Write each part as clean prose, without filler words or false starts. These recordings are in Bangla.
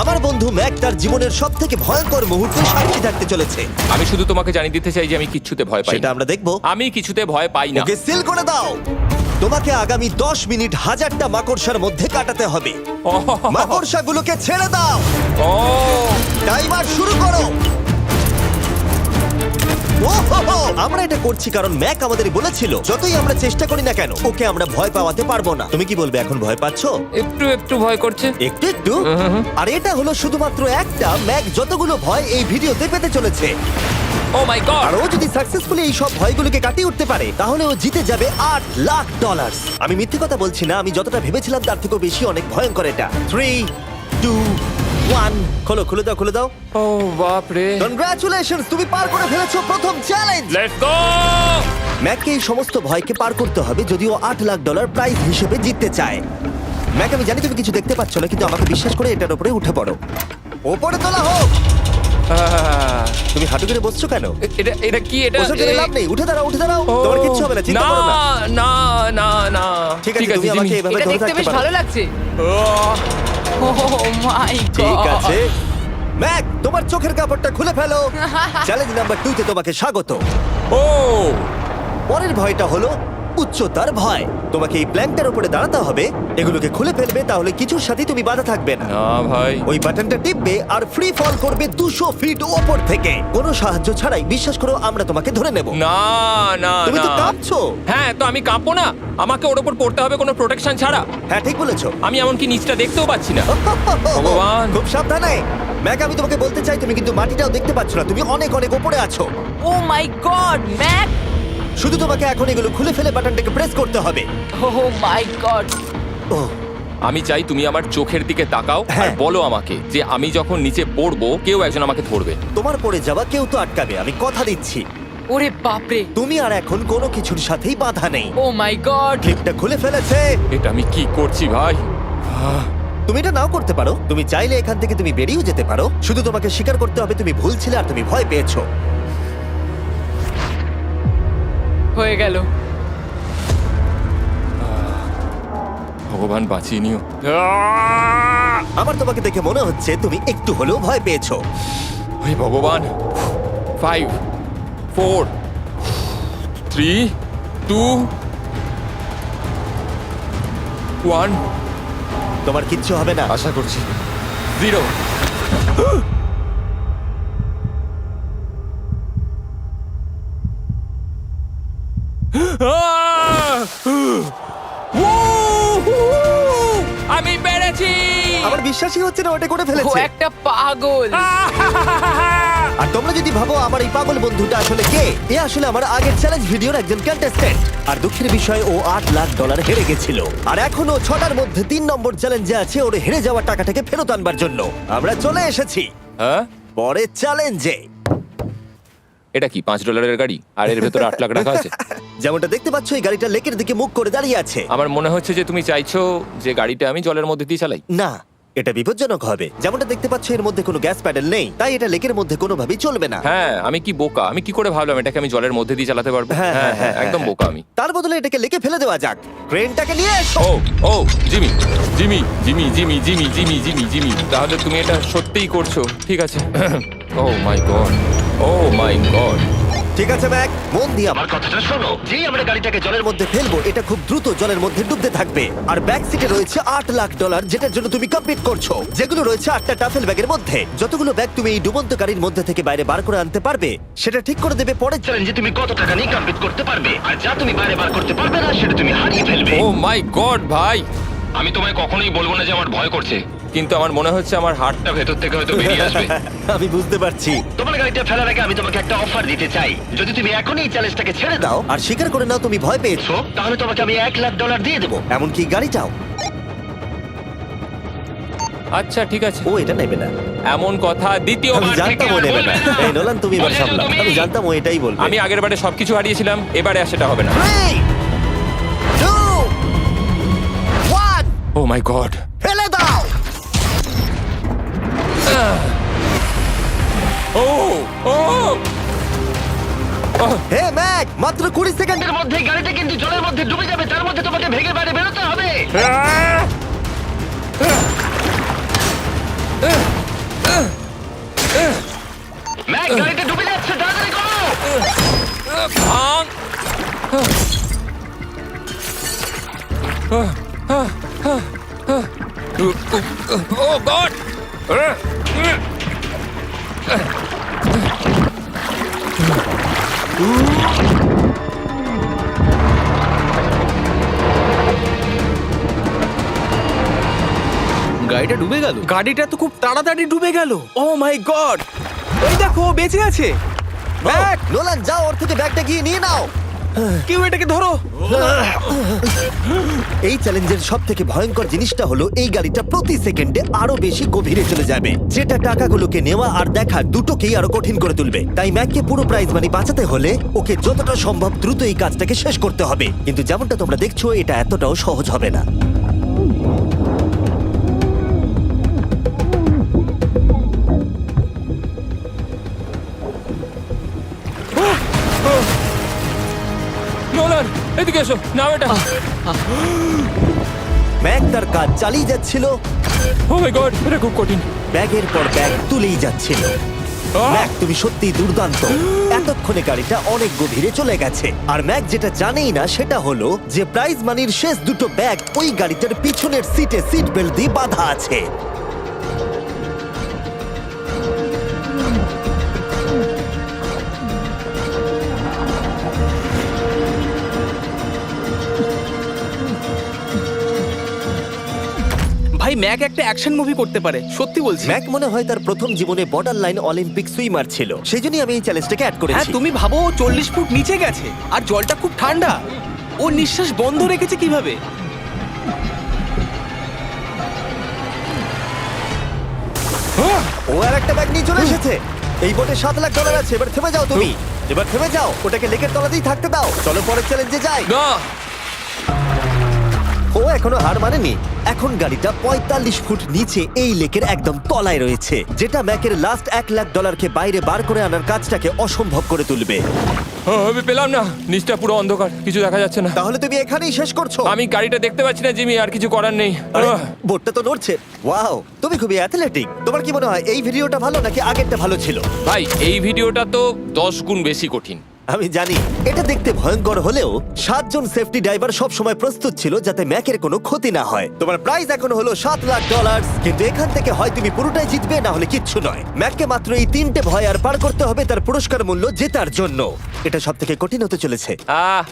আমার বন্ধু ম্যাক তার জীবনের সবথেকে ভয়ঙ্কর মুহূর্তে সাক্ষী থাকতে চলেছে। আমি শুধু তোমাকে জানিয়ে দিতে চাই যে আমি কিচ্ছুতে ভয় পাই সেটা না। আমরা দেখবো। আমি কিছুতে ভয় পাই না। ওকে সিল করে দাও। তোমাকে আগামী 10 মিনিট 1000টা মাকড়সার মধ্যে কাটাতে হবে। মাকড়সাগুলোকে ছেড়ে দাও। ও টাইমার শুরু করো। ওহো! আমরা এটা করছি কারণ ম্যাক আমাদের বলেছিল যতই আমরা চেষ্টা করি না কেন ওকে আমরা ভয় পাওয়াতে পারবো না। তুমি কি বলবে, এখন ভয় পাচ্ছো? একটু একটু ভয় করছে। একটু একটু। আর এটা হলো শুধুমাত্র একটা। ম্যাক যতগুলো ভয় এই ভিডিওতে পেতে চলেছে, ও মাই গড। আর ও যদি সাকসেসফুলি এই সব ভয়গুলোকে কাটিয়ে উঠতে পারে তাহলে ও জিতে যাবে $8,00,000। আমি মিথ্যে কথা বলছি না, আমি যতটা ভেবেছিলাম তার থেকেও বেশি অনেক ভয়ঙ্কর এটা। 3, 2, 1 খোলো, খুলে দাও, খুলে দাও। ও বাপ রে। কনগ্রাচুলেশনস, তুমি পার করে ফেলেছো প্রথম চ্যালেঞ্জ। Let's go. ম্যাককে এই সমস্ত ভয়কে পার করতে হবে যদিও $8,00,000 প্রাইজ হিসেবে জিততে চায়। ম্যাক, আমি জানি তুমি কিছু দেখতে পাচ্ছ না, কিন্তু আমাকে বিশ্বাস করে এটার উপরে উঠে পড়ো। ওপরে তোলা হোক। তুমি হাঁটু করে বসছো কেন? এটা এটা কি? এটা বসে গেলে লাভ নেই, উঠে দাঁড়াও, উঠে দাঁড়াও। তোমার কিচ্ছু হবে না, চিন্তা করো না। না না না। ঠিক আছে, তুমি আমাকে এভাবে এটা ধরে দেখতে থাকতে বেশ পারো। ভালো লাগছে। ও মাই গড। ঠিক আছে ম্যাক, তোমার চোখের কাপড়টা খুলে ফেলো। চ্যালেঞ্জ নাম্বার 2 তে তোমাকে স্বাগত। ও পরের ভয়টা হলো উচ্চতার ভয়। তোমাকে এই প্ল্যানটার উপরে দাঁড়াতে হবে, এগুলোকে খুলে ফেলবে, তাহলে কিছুর সাথে তুমি বাধা থাকবে না। না ভাই। ওই বাটনটা টিপবে আর ফ্রি ফল করবে 200 ফিট ওপর থেকে। কোনো সাহায্য ছাড়াই, বিশ্বাস করো আমরা তোমাকে ধরে নেব। না না তুমি তো না। কাঁপছো। হ্যাঁ, তো আমি কাঁপবো না? আমাকে ওর উপর পড়তে হবে কোনো প্রোটেকশন ছাড়া? হ্যাঁ, ঠিক বলেছো। আমি এমনকি নিচটা দেখতেও পাচ্ছি না। ভগবান। খুব সাবধানে ম্যাক, আমি তোমাকে বলতে চাই তুমি কিন্তু মাটিটাও দেখতে পাচ্ছ না, তুমি অনেক অনেক উপরে আছো। ও মাই গড, ম্যাক। শুধু তোমাকে এখন এগুলো খুলে ফেলে বাটনটাকে প্রেস করতে হবে। ও মাই গড। ও আমি চাই তুমি আমার চোখের দিকে তাকাও আর হ্যাঁ। বলো আমাকে যে আমি যখন নিচে পড়বো কেউ একজন আমাকে ধরবে। তোমার পড়ে যাওয়া কেউ তো আটকাবে, আমি কথা দিচ্ছি। ওরে বাপরে। তুমি আর এখন কোনো কিছুর সাথেই বাধা নেই। ও মাই গড। ক্লিপটা খুলে ফেলেছে। এটা আমি কি করছি ভাই? তুমি এটা নাও করতে পারো, তুমি চাইলে এখান থেকে তুমি বেরিয়েও যেতে পারো। শুধু তোমাকে স্বীকার করতে হবে তুমি ভুল ছিলে আর তুমি ভয় পেয়েছো। হয়ে গেল। ভগবান বাঁচিয়ে নিও। আমার তোমাকে দেখে মনে হচ্ছে তুমি একটু হলেও ভয় পেয়েছো। হে ভগবান। 5 4 3 2 1 তোমার কিচ্ছু হবে না। আশা করছি 0। আমি পেরেছি। আমার বিশ্বাসই হচ্ছে না ওটা করে ও ফেলেছে। একটা পাগল। আর তোমরা যদি ভাবো আমার এই পাগল বন্ধুটা আসলে কে, এ আসলে আমার আগের চ্যালেঞ্জ ভিডিওর একজন কন্টেস্ট্যান্ট। আর দুঃখের বিষয় ও $8,00,000 হেরে গেছিল। আর এখন ও 6টার মধ্যে 3 নম্বর চ্যালেঞ্জে আছে ওর হেরে যাওয়া টাকাটাকে ফেরত আনবার জন্য। আমরা চলে এসেছি হ্যাঁ, পরের চ্যালেঞ্জে। এটা কি $5 গাড়ি আর এর ভেতরে 8 লাখ টাকা আছে? যেমনটা দেখতে পাচ্ছ এই গাড়িটা লেকের দিকে মুখ করে দাঁড়িয়ে আছে। আমার মনে হচ্ছে যে তুমি চাইছো যে গাড়িটা আমি জলের মধ্যে দিয়ে চালাই। না, এটা বিপজ্জনক হবে। যেমনটা দেখতে পাচ্ছ এর মধ্যে কোনো গ্যাস প্যাডেল নেই, তাই এটা লেকের মধ্যে কোনোভাবেই চলবে না। হ্যাঁ, আমি কি বোকা! আমি কি করে ভাবলাম এটাকে আমি জলের মধ্যে দিয়ে চালাতে পারবো? হ্যাঁ, হ্যাঁ, হ্যাঁ, একদম হ্যাঁ। বোকা আমি। তার বদলে এটাকে লেকে ফেলে দেওয়া যাক। ক্রেনটাকে নিয়ে এসো। Oh oh Jimmy Jimmy Jimmy Jimmy Jimmy Jimmy Jimmy Jimmy তাহলে তুমি এটা সত্যিই করছো? ঠিক আছে। Oh my God, oh my God. ঠিক আছে ম্যাক, মন দিয়ে আমার কথাটা শোনো। যেই আমরা গাড়িটাকে জলের মধ্যে ফেলবো এটা খুব দ্রুত জলের মধ্যে ডুবতে থাকবে। আর ব্যাক সিটে রয়েছে $8,00,000 যেটার জন্য তুমি কমপ্লিট করছো, যেগুলো রয়েছে 8টা টাফেল ব্যাগের মধ্যে। যতগুলো ব্যাগ তুমি এই ডুবন্ত গাড়ির মধ্যে থেকে বাইরে বার করে আনতে পারবে সেটা ঠিক করে দেবে পরের চ্যালেঞ্জে তুমি কত টাকা নিয়ে কমপ্লিট করতে পারবে। আর যা তুমি বাইরে বার করতে পারবে না সেটা তুমি হারিয়ে ফেলবে। ও মাই গড ভাই, আমি তোমায় কখনোই বলবো না যে আমার ভয় করছে, কিন্তু আমার মনে হচ্ছে আমার হার্টটা ভেতর থেকে হয়তো বেরিয়ে আসবে। আমি বুঝতে পারছি। তোমার গাড়িটা ফেলার আগে আমি তোমাকে একটা অফার দিতে চাই। যদি তুমি এখনই এই চ্যালেঞ্জটাকে ছেড়ে দাও আর স্বীকার করে নাও তুমি ভয় পেয়েছো, তাহলে তোমাকে আমি $1,00,000 দিয়ে দেবো, এমনকি গাড়িটাও। আচ্ছা ঠিক আছে। ও এটা নেবে না। এমন কথা আমি দ্বিতীয়বার থেকে জানতাম ও আর নেবে বলবে না। না। এই নোলান, তুমি এবার বুঝেছো সামলাও। তুমি? আমি জানতাম ও এটাই বলবে। আমি আগের বারে সবকিছু হারিয়েছিলাম, এবারে আর সেটা হবে না। 3, 2, 1 ও মাই গড। ফেলে দাও। ও ও হে ম্যাক, মাত্র 20 সেকেন্ডের মধ্যে গাড়িটা কিন্তু জলের মধ্যে ডুবে যাবে। তার মধ্যে তোমাকে ভেগে বাইরে বেরোতে হবে। গড! গাড়িটা ডুবে গেল। গাড়িটা তো খুব তাড়াতাড়ি ডুবে গেল। ও মাই গড, ওই দেখো ও বেঁচে আছে। ব্যাগ, নোলান যাও, ওর থেকে ব্যাগটা গিয়ে নিয়ে নাও। কেউ এটাকে ধরো। এই চ্যালেঞ্জের সব থেকে ভয়ঙ্কর জিনিসটা হলো এই গাড়িটা প্রতি সেকেন্ডে আরো বেশি গভীরে চলে যাবে, যেটা টাকাগুলোকে নেওয়া আর দেখা দুটোকেই আরো কঠিন করে তুলবে। তাই ম্যাককে পুরো প্রাইজ মানি বাঁচাতে হলে ওকে যতটা সম্ভব দ্রুত এই কাজটাকে শেষ করতে হবে। কিন্তু যেমনটা তোমরা দেখছো, এটা এতটাও সহজ হবে না। নোলান, এদিকে এসো, নাও এটা। ম্যাক তার কাজ চালিয়ে যাচ্ছিল, ও মাই গড, এটা খুব কঠিন। ব্যাগের পর ব্যাগ তুলেই যাচ্ছিল। আহ! ম্যাক, তুমি সত্যিই দুর্দান্ত। এতক্ষণে গাড়িটা অনেক গভীরে চলে গেছে। আর ম্যাক যেটা জানেই না সেটা হলো যে প্রাইজ মানির শেষ দুটো ব্যাগ ওই গাড়িটার পিছনের সিটে সিট বেল্ট দিয়ে বাঁধা আছে। ভাই ম্যাক একটা অ্যাকশন মুভি করতে পারে, সত্যি বলছি। ম্যাক মনে হয় তার প্রথম জীবনে বর্ডার লাইন অলিম্পিক সুইমার ছিল, সেই জন্যই আমি এই চ্যালেঞ্জটাকে অ্যাড হ্যাঁ, করেছি। তুমি ভাবো ও 40 ফুট নিচে গেছে আর জলটা খুব ঠান্ডা। ও নিঃশ্বাস বন্ধ রেখেছে কিভাবে? ও আর একটা ব্যাগ নিয়ে চলে এসেছে। এই বোটে $7,00,000 আছে। এবার থেমে যাও তুমি, এবার থেমে যাও, ওটাকে লেকের তলাতেই থাকতে দাও। চলো পরের চ্যালেঞ্জে যাই। না, ও এখনো হার মানেনি। এখন গাড়িটা 45 ফুট নিচে এই লেকের একদম তলায় রয়েছে, যেটা ম্যাকের লাস্ট $1,00,000কে বাইরে বার করে আনার কাজটাকে অসম্ভব করে তুলবে। আমি পেলাম না, নিচটা পুরো অন্ধকার, কিছু দেখা যাচ্ছে না। তাহলে তুমি এখানেই শেষ করছো? আমি গাড়িটা দেখতে পাচ্ছি না জিমি, আর কিছু করার নেই। আরে, বোটটা তো নড়ছে। ওয়াও, তুমি খুবই অ্যাথলেটিক। তোমার কি মনে হয় এই ভিডিওটা ভালো নাকি আগেরটা ভালো ছিল? ভাই, এই ভিডিওটা তো 10 গুণ বেশি কঠিন। আমি জানি এটা দেখতে ভয়ঙ্কর হলেও 7 জন সেফটি ড্রাইভার সব সময় প্রস্তুত ছিল যাতে ম্যাকের কোনো ক্ষতি না হয়। তোমার প্রাইস এখন হলো $7,00,000, কিন্তু এখান থেকে হয় তুমি পুরোটাই জিতবে, না হলে কিচ্ছু নয়। ম্যাককে মাত্র এই 3টে ভয় আর পার করতে হবে তার পুরস্কার মূল্য জেতার জন্য। এটা সব থেকে কঠিন হতে চলেছে।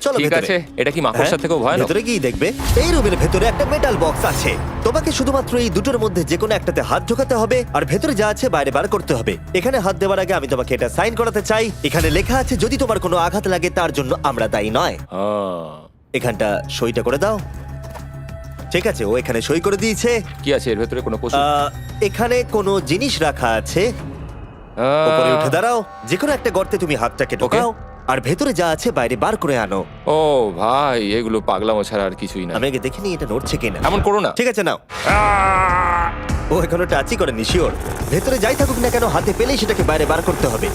চলো ঠিক ভেতরে। আছে, এটা কি মাকড়সার থেকেও ভয়ানক? ভেতরে গিয়ে দেখবে এই রুমের ভেতরে একটা মেটাল বক্স আছে। তোমাকে শুধুমাত্র এই দুটোর মধ্যে যে কোনো একটাতে হাত ঢোকাতে হবে আর ভেতরে যা আছে বাইরে বার করতে হবে। এখানে হাত দেওয়ার আগে আমি তোমাকে এটা সাইন করাতে চাই। এখানে লেখা আছে যদি তোমার কোনো আঘাত লাগে তার জন্য আমরা দায়ী নয়। এখানটা সইটা করে দাও। ঠিক আছে, ও এখানে সই করে দিয়েছে। কি আছে এর ভেতরে? কোনো পশু? এখানে কোনো জিনিস রাখা আছে। উপরে উঠে দাঁড়াও, যে কোনো একটা গর্তে তুমি হাতটাকে ঢোকাও আর ভেতরে যা আছে বাইরে বার করে আনো। ও ভাই, এগুলো পাগলামো ছাড়া আর কিছুই না। আমি আগে দেখিনি এটা নড়ছে কিনা। এমন করো না। ঠিক আছে, নাও। ও এখনো টাচই করেনি, শিওর। ভেতরে যাই থাকুক না কেন, হাতে পেলেই সেটাকে বাইরে বার করতে হবে।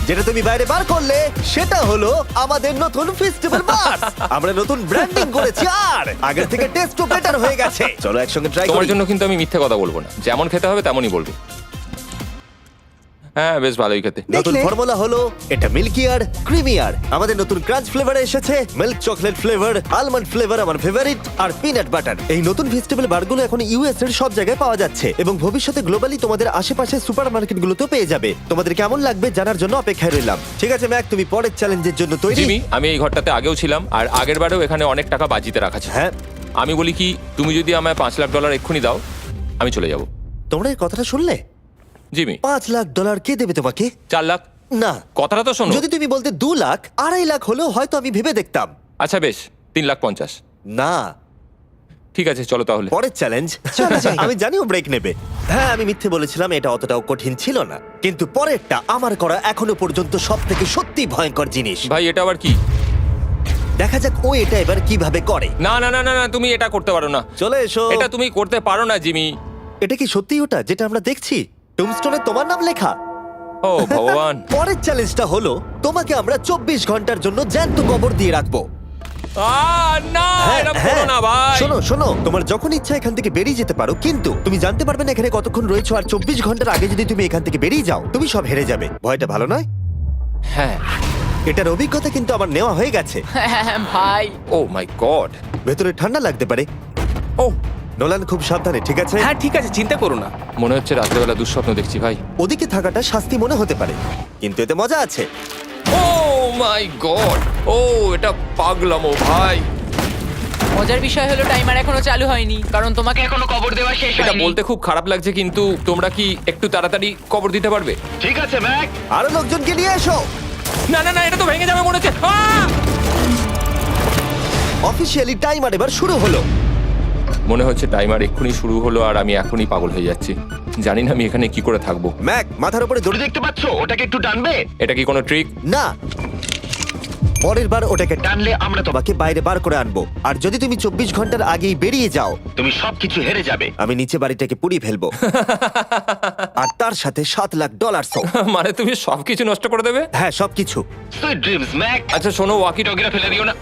যেটা তুমি বাইরে বার করলে সেটা হলো আমাদের নতুন ফেস্টিভ্যাল বাস। আমরা নতুন ব্র্যান্ডিং করেছি আর আগের থেকে টেস্টও বেটার হয়ে গেছে। চলো একসঙ্গে ট্রাই তোমার করি। জন্য কিন্তু আমি মিথ্যে কথা বলবো না, যেমন খেতে হবে তেমনই বলবো। হ্যাঁ, বেশ ভালোই খেতে। নতুন দেখলে? ফর্মুলা হলো এটা মিল্কিয়ার ক্রিমিয়ার। আমাদের নতুন ক্রাঞ্চ ফ্লেভার এসেছে, milk chocolate flavour, almond flavour আমার ফেভারিট, আর পিনাট বাটার। এই নতুন ভেজিটেবল বারগুলো এখন ইউএস এর সব জায়গায় পাওয়া যাচ্ছে এবং ভবিষ্যতে গ্লোবালি তোমাদের আশেপাশে সুপারমার্কেটগুলোতেও পেয়ে যাবে। তোমাদের কেমন লাগবে জানার জন্য অপেক্ষায় রইলাম। ঠিক আছে ম্যাক, তুমি পরের চ্যালেঞ্জের জন্য তৈরি? জিমি, আমি এই ঘরটাতে আগেও ছিলাম আর আগের বারেও এখানে অনেক টাকা বাজিতে রাখা ছিল। হ্যাঁ, আমি বলি কি, তুমি যদি আমায় $5,00,000 এক্ষুনি দাও, আমি চলে যাব। তোমরা এই কথাটা শুনলে? জিমি, $5,00,000 কে দেবে তোমাকে? 4 লাখ। না, কথাটা তো শোনো। যদি তুমি বলতে 2 লাখ, 2.5 লাখ হলেও হয়তো আমি ভেবে দেখতাম। আচ্ছা বেশ, 3,50,000। না, ঠিক আছে, চলো তাহলে। পরের চ্যালেঞ্জ। আমি জানি ও ব্রেক নেবে। হ্যাঁ, আমি মিথ্যে বলেছিলাম, এটা অতটাও কঠিন ছিল না। কিন্তু পরেরটা আমার করা এখনো পর্যন্ত সব থেকে সত্যি ভয়ঙ্কর জিনিস। ভাই, এটা আবার কি? দেখা যাক ও এটা এবার কিভাবে করে। না না না না না, তুমি এটা করতে পারো না। চলে এসো। এটা তুমি করতে পারো না জিমি। এটা কি সত্যি ওটা যেটা আমরা দেখছি? টুমস্টোনে তোমার নাম লেখা। ও ভগবান। পরের চ্যালেঞ্জটা হলো তোমাকে আমরা 24 ঘন্টার জন্য জ্যান্ত কবর দিয়ে রাখবো। না, এটা করো না ভাই। শোনো শোনো, তোমার যখন ইচ্ছা এখান থেকে বেরিয়ে যেতে পারো, কিন্তু তুমি জানতে পারবে না এখানে কতক্ষণ রয়েছো। আর 24 ঘন্টার আগে যদি তুমি এখান থেকে বেরিয়ে যাও, তুমি সব হেরে যাবে। ভয়টা ভালো নয়? হ্যাঁ, এটার অভিজ্ঞতা কিন্তু আমার নেওয়া হয়ে গেছে। ভাই ও মাই গড। ভেতরে ঠান্ডা লাগতে পারে। ও নোলান খুব সাবধানে, ঠিক আছে? হ্যাঁ ঠিক আছে, চিন্তা করো না। মনে হচ্ছে রাত্রেবেলা দুঃস্বপ্ন দেখছি ভাই। ওদিকে থাকাটা শাস্তি মনে হতে পারে, কিন্তু এতে মজা আছে। ও মাই গড, ও এটা পাগলামো ভাই। মজার বিষয় হলো টাইমার এখনো চালু হয়নি কারণ তোমাকে এখনো কবর দেওয়া শেষ এটা হয়নি। বলতে খুব খারাপ লাগছে, কিন্তু তোমরা কি একটু তাড়াতাড়ি কবর দিতে পারবে? ঠিক আছে ম্যাক, আরো লোকজনকে নিয়ে এসো। না না না, এটা তো ভেঙে যাবে মনে হচ্ছে। অফিসিয়ালি টাইমার এবার শুরু হলো। মনে হচ্ছে টাইমার এক্ষুনি শুরু হলো আর আমি এখনই পাগল হয়ে যাচ্ছি। জানি না আমি এখানে কি করে থাকবো। ম্যাক, মাথার উপরে দড়ি দেখতে পাচ্ছো? ওটাকে একটু টানবে। এটা কি কোনো ট্রিক? না, পরের বার ওটাকে টানলে আমরা তোমাকে বাইরে বার করে আনবো। আর যদি তুমি 24 ঘন্টার আগেই বেরিয়ে যাও, তুমি সবকিছু হেরে যাবে। আমি নিচে বাড়িটাকে পুড়িয়ে ফেলবো। আর তার সাথে $7,00,000। মানে তুমি সবকিছু নষ্ট করে দেবে? হ্যাঁ, সবকিছু। Sweet dreams Mac. আচ্ছা শোনো, ওয়াকি টগিরা ফেলে দিও না।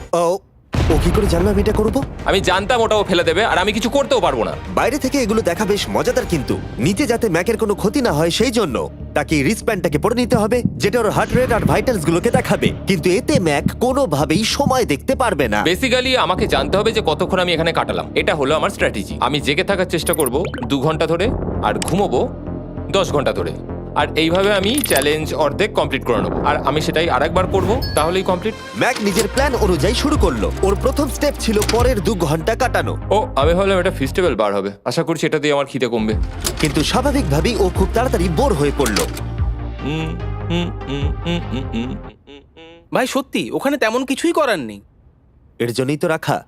ও কি করে জানলো আমি এটা করবো? আমি জানতাম ওটাও ফেলে দেবে আর আমি কিছু করতেও পারবো না। বাইরে থেকে এগুলো দেখা বেশ মজাদার, কিন্তু নিচে যাতে ম্যাকের কোনো ক্ষতি না হয় সেই জন্য তাকে রিস্টব্যান্ডটাকে পরে নিতে হবে, যেটা ওর হার্ট রেট আর ভাইটালস গুলোকে দেখাবে। কিন্তু এতে ম্যাক কোনোভাবেই সময় দেখতে পারবে না। বেসিক্যালি আমাকে জানতে হবে যে কতক্ষণ আমি এখানে কাটালাম। এটা হলো আমার স্ট্র্যাটেজি। আমি জেগে থাকার চেষ্টা করব 2 ঘন্টা ধরে আর ঘুমোবো 10 ঘন্টা ধরে। আর এইভাবে আমি চ্যালেঞ্জ অর্ধেক কমপ্লিট করে নেবো। আর আমি সেটাই আরেকবার করবো, তাহলেই কমপ্লিট। ম্যাক নিজের প্ল্যান অনুযায়ী শুরু করলো। ওর প্রথম স্টেপ ছিল পরের 2 ঘন্টা কাটানো। ও আমি ভাবলাম এটা ফেস্টিভ্যাল বার হবে, আশা করছি এটা দিয়ে আমার খিদে কমবে। কিন্তু স্বাভাবিকভাবেই ও খুব তাড়াতাড়ি বোর হয়ে পড়লো। হুম, হুম, হুম, হুম, হুম, হুম, হুম। ভাই সত্যি ওখানে তেমন কিছুই করার নেই। এর জন্যই তো রাখা।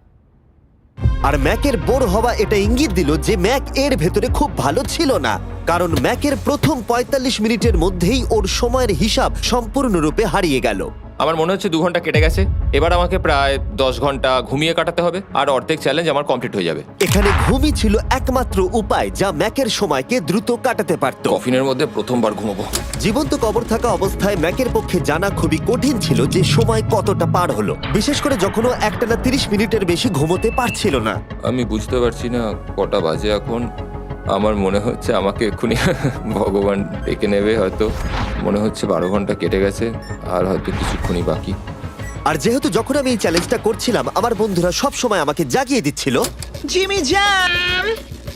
আর ম্যাকের বোর হওয়া এটা ইঙ্গিত দিল যে ম্যাক এর ভেতরে খুব ভালো ছিল না, কারণ ম্যাকের প্রথম 45 মিনিটের মধ্যেই ওর সময়ের হিসাব সম্পূর্ণরূপে হারিয়ে গেল। আমার মনে হচ্ছে 2 ঘন্টা কেটে গেছে। এবার আমাকে প্রায় 10 ঘন্টা ঘুমিয়ে কাটাতে হবে আর অর্ধেক চ্যালেঞ্জ আমার কমপ্লিট হয়ে যাবে। এখানে ঘুমই ছিল একমাত্র উপায় যা ম্যাকের সময়কে দ্রুত কাটাতে পারত। কফিনের মধ্যে প্রথমবার ঘুমাবো। জীবন্ত কবর থাকা অবস্থায় ম্যাকের পক্ষে জানা খুবই কঠিন ছিল যে সময় কতটা পার হলো, বিশেষ করে যখন ও একটানা 30 মিনিটের বেশি ঘুমোতে পারছিল না। আমি বুঝতে পারছি না কটা বাজে এখন। আমার মনে হচ্ছে আমাকে এক্ষুনি ভগবান ডেকে নেবে হয়তো। মনে হচ্ছে 12 ঘন্টা কেটে গেছে আর হয়তো কিছুক্ষণই বাকি। আর যেহেতু যখন আমি এই চ্যালেঞ্জটা করছিলাম আমার বন্ধুরা সব সময় আমাকে জাগিয়ে দিচ্ছিল, জিমি জ্যাম।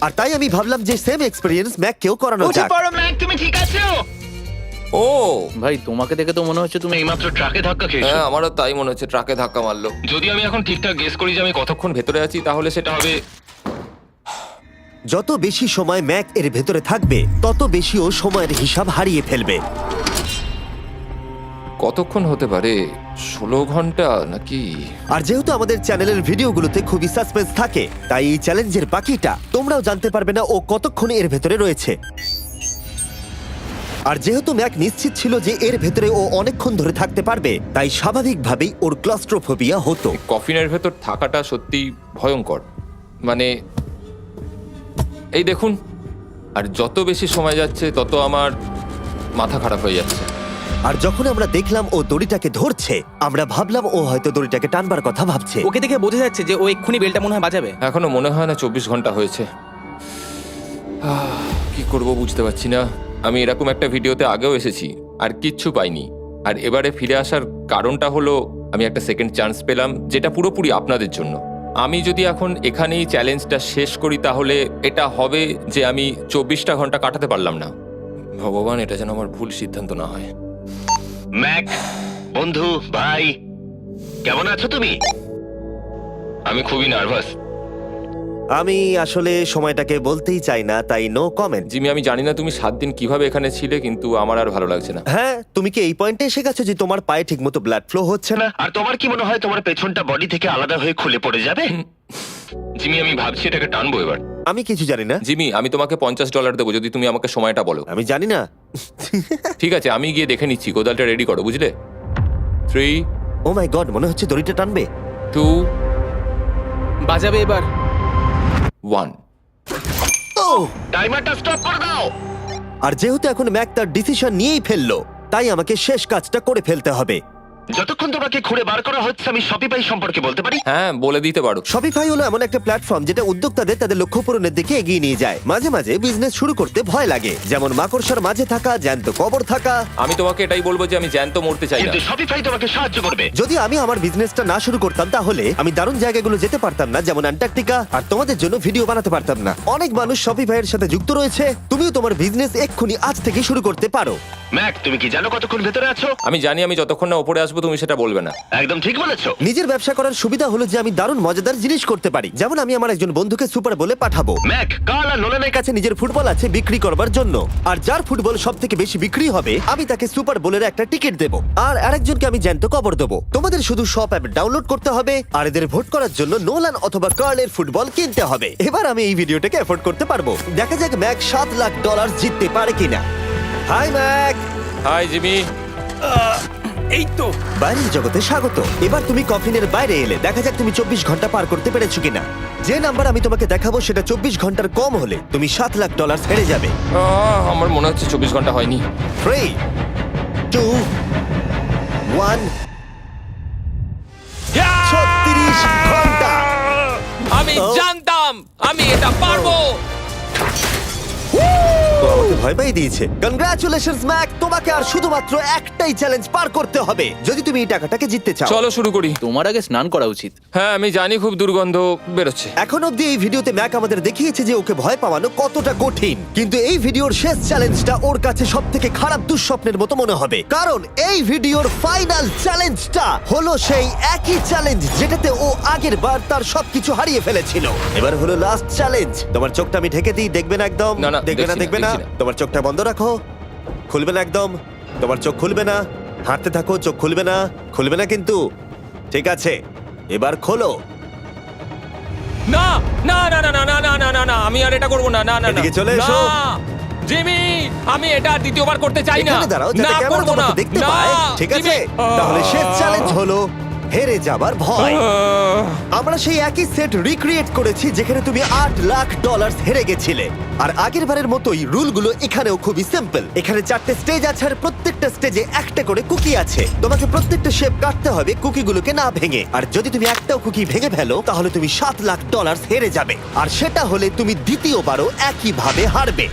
আর তাই আমি ভাবলাম যে সেম এক্সপেরিয়েন্স ম্যাককেও করানো উঠে যাক। পড়ো ম্যাক, তুমি ঠিক আছো? ও ভাই তোমাকে দেখে তো মনে হচ্ছে তুমি এইমাত্র ট্রাকে ধাক্কা খেয়েছো। হ্যাঁ, আমারও তাই মনে হচ্ছে। ট্রাকে ধাক্কা মারলো। যদি আমি এখন ঠিকঠাক গেস করি যে আমি কতক্ষণ ভেতরে আছি তাহলে সেটা হবে। যত বেশি সময় ম্যাক এর ভেতরে থাকবে তত বেশি ও সময়ের হিসাব হারিয়ে ফেলবে। কতক্ষণ হতে পারে? 16 ঘন্টা নাকি? আর যেহেতু আমাদের চ্যানেলের ভিডিওগুলোতে খুবই সাসপেন্স থাকে, তাই এই চ্যালেঞ্জের বাকিটা তোমরাও জানতে পারবে না ও কতক্ষণ এর ভেতরে রয়েছে। আর যেহেতু ম্যাক নিশ্চিত ছিল যে এর ভেতরে ও অনেকক্ষণ ধরে থাকতে পারবে, তাই স্বাভাবিকভাবেই ওর ক্লস্ট্রোফোবিয়া হতো। কফিনের ভেতর থাকাটা সত্যি ভয়ঙ্কর। মানে এই দেখুন, আর যত বেশি সময় যাচ্ছে তত আমার মাথা খারাপ হয়ে যাচ্ছে। আর যখন আমরা দেখলাম ও দড়িটাকে ধরছে, আমরা ভাবলাম ও হয়তো দড়িটাকে টানবার কথা ভাবছে। ওকে দেখে বোঝা যাচ্ছে যে ও এক্ষুনি বেলটা মনে হয় বাজাবে। এখনো মনে হয় না 24 ঘন্টা হয়েছে। কি করব বুঝতে পারছি না। আমি এরকম একটা ভিডিওতে আগেও এসেছি আর কিচ্ছু পাইনি। আর এবারে ফিরে আসার কারণটা হলো আমি একটা সেকেন্ড চান্স পেলাম, যেটা পুরোপুরি আপনাদের জন্য। আমি যদি এখন এখানেই চ্যালেঞ্জটা শেষ করি তাহলে এটা হবে যে আমি 24টা ঘন্টা কাটাতে পারলাম না। ভগবান, এটা যেন আমার ভুল সিদ্ধান্ত না হয়। ম্যাক, বন্ধু, ভাই, কেমন আছো তুমি? আমি খুবই নার্ভাস। আমি আসলে সময়টাকে বলতেই চাই না, তাই নো কমেন্ট। জিমি, আমি জানি না তুমি 7 দিন কিভাবে এখানে ছিলে, কিন্তু আমার আর ভালো লাগছে না। হ্যাঁ, তুমি কি এই পয়েন্টে এসে গেছো যে তোমার পায়ে ঠিকমতো ব্লাড ফ্লো হচ্ছে না? আর তোমার কি মনে হয় তোমার পেছনটা বডি থেকে আলাদা হয়ে খুলে পড়ে যাবে? জিমি, আমি ভাবছি এটাকে টানবো এবার। আমি কিছু জানি না। জিমি, আমি তোমাকে $50 দেবো যদি তুমি আমাকে সময়টা বলো। আমি জানি না। ঠিক আছে, আমি গিয়ে দেখে নিচ্ছি। কোদালটা রেডি করো, বুঝলে? 3, ও মাই গড, মনে হচ্ছে দড়িটা টানবে। 2, বাজাবে এবার। 1। ও! টাইমারটা স্টপ করে দাও। আর যেহেতু এখন ম্যাক তার ডিসিশন নিয়েই ফেললো, তাই আমাকে শেষ কাজটা করে ফেলতে হবে। যতক্ষণ তোমাকে খুঁড়ে বার করা হচ্ছে আমি শপিফাই সম্পর্কে বলতে পারি। হ্যাঁ, বলে দিতে পারো। শপিফাই হলো এমন একটা প্ল্যাটফর্ম যেটা উদ্যোক্তাদের তাদের লক্ষ্য পূরণের দিকে এগিয়ে নিয়ে যায়। মাঝে মাঝে বিজনেস শুরু করতে ভয় লাগে, যেমন মাকড়সার মাঝে থাকা, জ্যান্ত কবর থাকা। আমি তোমাকে এটাই বলবো যে আমি জ্যান্ত মরতে চাই না। কিন্তু শপিফাই তোমাকে সাহায্য করবে। যদি আমি আমার বিজনেসটা না শুরু করতাম তাহলে আমি দারুণ জায়গাগুলো যেতে পারতাম না, যেমন অ্যান্টার্কটিকা, আর তোমাদের জন্য ভিডিও বানাতে পারতাম না। অনেক মানুষ শপিফাইয়ের সাথে যুক্ত রয়েছে। তুমিও তোমার বিজনেস এক্ষুনি আজ থেকে শুরু করতে পারো। ম্যাক, তুমি কি জানো কতক্ষণ ভেতরে আছো? আমি জানি, আমি যতক্ষণ না উপরে আসবো তুমি সেটা বলবে না। একদম ঠিক বলেছো। নিজের ব্যবসা করার সুবিধা হলো যে আমি দারুণ মজাদার জিনিস করতে পারি, যেমন আমি আমার একজন বন্ধুকে সুপার বলে পাঠাবো। ম্যাক, কার্ল আর নোলানের কাছে নিজের ফুটবল আছে বিক্রি করবার জন্য, আর যার ফুটবল সব থেকে বেশি বিক্রি হবে আমি তাকে সুপার বোলের একটা টিকিট দেবো, আর আরেকজনকে আমি জ্যান্ত কবর দেবো। তোমাদের শুধু শপ অ্যাপ ডাউনলোড করতে হবে আর এদের ভোট করার জন্য নোলান অথবা কার্লের ফুটবল কিনতে হবে। এবার আমি এই ভিডিওটাকে এফোর্ড করতে পারবো। দেখা যাক ম্যাক $7 লাখ জিততে পারে কিনা। Hi Mac. Hi Jimmy. এই তো। বাইরের জগতে স্বাগত। এবার তুমি কফিনের বাইরে এলে, দেখা যাক তুমি 24 ঘন্টা পার করতে পেরেছো কিনা। যে নাম্বার আমি তোমাকে দেখাবো সেটা 24 ঘন্টার কম হলে তুমি $7 লাখ হেরে যাবে। আমার মনে হচ্ছে 24 ঘন্টা হয়নি। 3, 2, 1। 36 ঘন্টা। আমি জানতাম আমি এটা পারবো। তো আমাকে ভয় পাই দিয়েছে। কনগ্রাচুলেশনস ম্যাক, তোমাকে আর শুধুমাত্র একটাই চ্যালেঞ্জ পার করতে হবে যদি তুমি এই টাকাটাকে জিততে চাও। চলো শুরু করি। তোমার আগে স্নান করা উচিত। হ্যাঁ, আমি জানি খুব দুর্গন্ধ বেরোচ্ছে। এখন অব্দি এই ভিডিওতে ম্যাক আমাদের দেখিয়েছে যে ওকে ভয় পাওয়ানো কতটা কঠিন, কিন্তু এই ভিডিওর শেষ চ্যালেঞ্জটা ওর কাছে সবথেকে খারাপ দুঃস্বপ্নের মতো মনে হবে, কারণ এই ভিডিওর ফাইনাল চ্যালেঞ্জটা হলো সেই একই চ্যালেঞ্জ যেটাতে ও আগের বার তার সবকিছু হারিয়ে ফেলেছিল। এবার হলো লাস্ট চ্যালেঞ্জ। তোমার চোখটা আমি ঢেকে দিই, দেখবে না একদম? না, না, দেখবে না, দেখছি না, দেখবে না। দেখছি না। তোমার চোখটা বন্ধ রাখো, খুলবে না একদম। তোমার চোখ খুলবে না, হাঁটতে থাকো, চোখ খুলবে না, খুলবে না কিন্তু। ঠিক আছে, এবার খোলো। না না না না না না না না না না, আমি আর এটা করবো না। না না না এদিকে চলে এসো। না, জিমি, আমি এটা আর দ্বিতীয়বার করতে চাই না। এখানে দাঁড়াও যাতে না, ক্যামেরা করবো না। তোমাকে দেখতে না, পায়। ঠিক আছে, জিমি। তাহলে শেষ চ্যালেঞ্জ হলো হেরে যাবার ভয়। আহ, আমরা সেই একই সেট রিক্রিয়েট করেছি যেখানে তুমি $8 লাখ হেরে গেছিলে। আর আগের বারের মতোই রুলগুলো এখানেও খুবই সিম্পল। এখানে 4টে স্টেজ আছে আর প্রত্যেকটা স্টেজে একটা করে কুকি আছে। তোমাকে প্রত্যেকটা শেপ কাটতে হবে কুকিগুলোকে না ভেঙে, আর যদি তুমি একটাও কুকি ভেঙে ফেলো তাহলে তুমি $7 লাখ হেরে যাবে, আর সেটা হলে তুমি দ্বিতীয়বারও একইভাবে হারবে।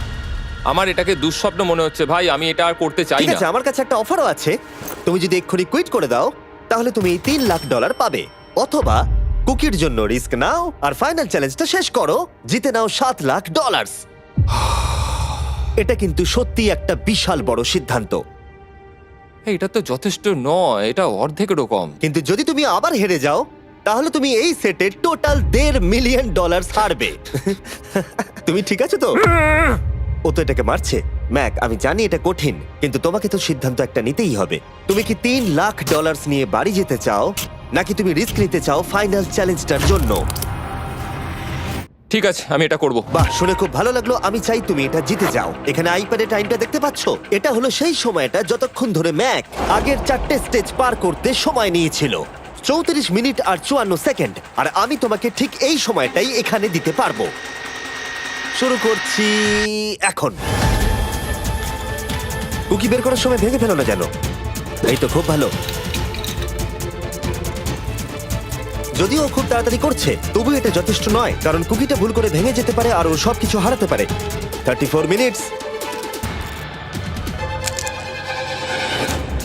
আমার এটাকে দুঃস্বপ্ন মনে হচ্ছে ভাই, আমি এটা আর করতে চাই ঠিক না। আছে, আমার কাছে একটা অফারও আছে। তুমি যদি এক্ষুনি কুইট করে দাও তাহলে তুমি $3 লাখ পাবে, অথবা কুকির জন্য রিস্ক নাও আর ফাইনাল চ্যালেঞ্জটা শেষ করো, জিতে নাও $7 লাখ। এটা কিন্তু সত্যি একটা বিশাল বড় সিদ্ধান্ত, এটা তো যথেষ্ট নয়, এটা অর্ধেকেরও কম। কিন্তু যদি তুমি আবার হেরে যাও তাহলে তুমি এই সেটে টোটাল $1.5 মিলিয়ন হারবে। তুমি ঠিক আছো তো? ও তো এটাকে মারছে। ম্যাক, আমি জানি এটা কঠিন, কিন্তু তোমাকে তো সিদ্ধান্ত একটা নিতেই হবে। তুমি কি $3 লাখ নিয়ে বাড়ি যেতে চাও, নাকি তুমি রিস্ক নিতে চাও ফাইনাল চ্যালেঞ্জটার জন্য? ঠিক আছে, আমি এটা করব। বাহ, শুনে খুব ভালো লাগলো। আমি চাই তুমি এটা জিতে যাও। এখানে আইপ্যাডে টাইমটা দেখতে পাচ্ছো? এটা হলো সেই সময়টা যতক্ষণ ধরে ম্যাক আগের 4টে স্টেজ পার করতে সময় নিয়েছিল। 34 মিনিট আর 54 সেকেন্ড। আর আমি তোমাকে ঠিক এই সময়টাই এখানে দিতে পারবো। শুরু করছি এখন। কুকি বের করার সময় ভেঙে ফেলো না যেন। এই তো, খুব ভালো। যদিও ও খুব তাড়াতাড়ি করছে, তবু এটা যথেষ্ট নয়, কারণ কুকিটা ভুল করে ভেঙে যেতে পারে আর ও সবকিছু হারাতে পারে। 34 মিনিটস।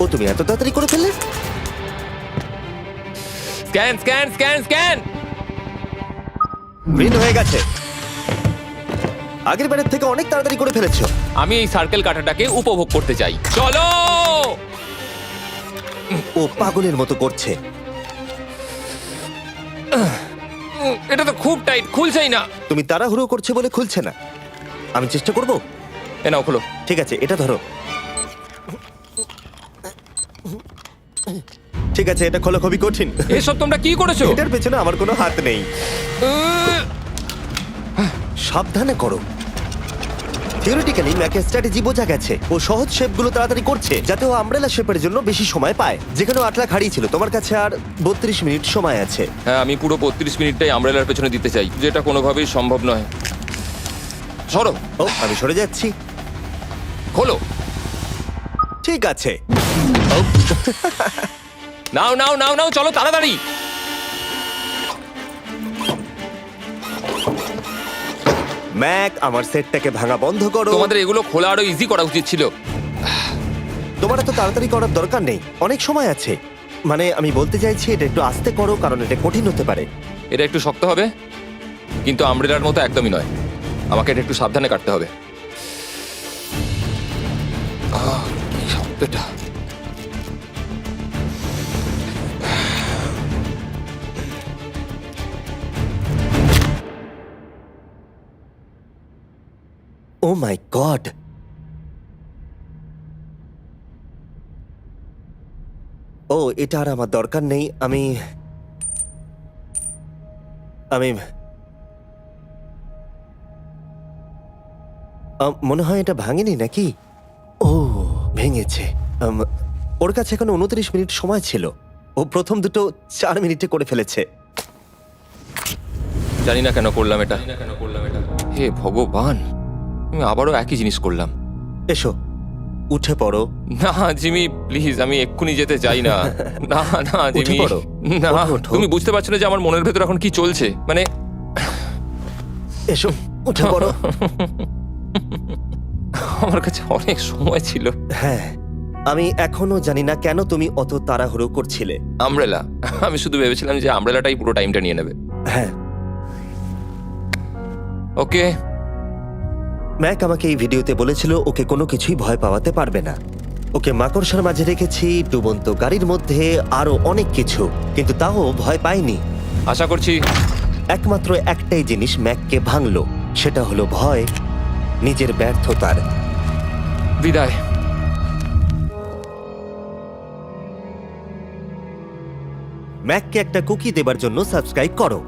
ও, তুমি এত তাড়াতাড়ি করে ফেললে? Scan scan scan scan. Green হয়ে গেছে। আগের বারের থেকে অনেক তাড়াতাড়ি করে ফেলেছো। আমি এই সার্কেল কাটাটাকে উপভোগ করতে চাই। চলো। ও পাগলের মতো করছে। এটা তো খুব টাইট, খুলছেই না। তুমি তাড়াহুড়ো করছে বলে খুলছে না। আমি চেষ্টা করব। এ নাও, খোলো। ঠিক আছে, এটা ধরো। ঠিক আছে, এটা খোলা খুবই কঠিন। এসব তোমরা কি করেছো? এটার পেছনে আমার কোনো হাত নেই। সাবধানে করো। থিওরিটিক্যালি ম্যাকের স্ট্র্যাটেজি বোঝা গেছে। ও সহজ শেপগুলো তাড়াতাড়ি করছে যাতে ও আমব্রেলা শেপের জন্য বেশি সময় পায়। যেখানে 8 লাখ হারিয়েছিল, তোমার কাছে আর 32 মিনিট সময় আছে। হ্যাঁ, আমি পুরো 32 মিনিটটাই আমব্রেলার পেছনে দিতে চাই, যেটা কোনোভাবেই সম্ভব নয়। সরো। ও, আমি সরে যাচ্ছি। খোলো। ঠিক আছে। ও, নাও নাও নাও নাও, চলো তাড়াতাড়ি। ম্যাক, আমার সেটটাকে ভাঙা বন্ধ করো। তোমাদের এগুলো খোলা আরো ইজি করা উচিত ছিল। তোমার এত তাড়াতাড়ি করার দরকার নেই, অনেক সময় আছে। মানে আমি বলতে চাইছি এটা একটু আস্তে করো, কারণ এটা কঠিন হতে পারে। এটা একটু শক্ত হবে, কিন্তু আমব্রেলার মতো একদমই নয়। আমাকে এটা একটু সাবধানে কাটতে হবে। কি শব্দটা! ও মাই গড, ও এটা আর আমার দরকার নেই। আমি মনে হয় এটা ভাঙেনি নাকি? ও ভেঙেছে। ওর কাছে এখন 29 মিনিট সময় ছিল। ও প্রথম দুটো 4 মিনিটে করে ফেলেছে। জানি না কেন করলাম এটা। হে ভগবান, আমি আবারও একই জিনিস করলাম। এসো, উঠে পড়ো। না জিমি, প্লিজ, আমি এক্ষুনি যেতে চাই না। না না উঠে জিমি, পড়ো। না। ওঠো, ওঠো। তুমি বুঝতে পারছো না যে আমার মনের ভেতর এখন কি চলছে? মানে এসো, উঠে পড়ো। আমার কাছে অনেক সময় ছিল। হ্যাঁ, আমি এখনো জানি না কেন তুমি অত তাড়াহুড়ো করছিলে। আমব্রেলা, আমি শুধু ভেবেছিলাম যে আমব্রেলাটাই পুরো টাইমটা নিয়ে নেবে। হ্যাঁ, ওকে। ম্যাক আমাকে এই ভিডিওতে বলেছিল ওকে কোনো কিছুই ভয় পাওয়াতে পারবে না। ওকে মাকড়সার মাঝে রেখেছি, ডুবন্ত গাড়ির মধ্যে, আরো অনেক কিছু, কিন্তু তাও ভয় পাইনি। আশা করছি একমাত্র একটাই জিনিস ম্যাককে ভাঙলো, সেটা হলো ভয়, নিজের ব্যর্থতার। বিদায়। ম্যাককে একটা কুকি দেবার জন্য সাবস্ক্রাইব করো।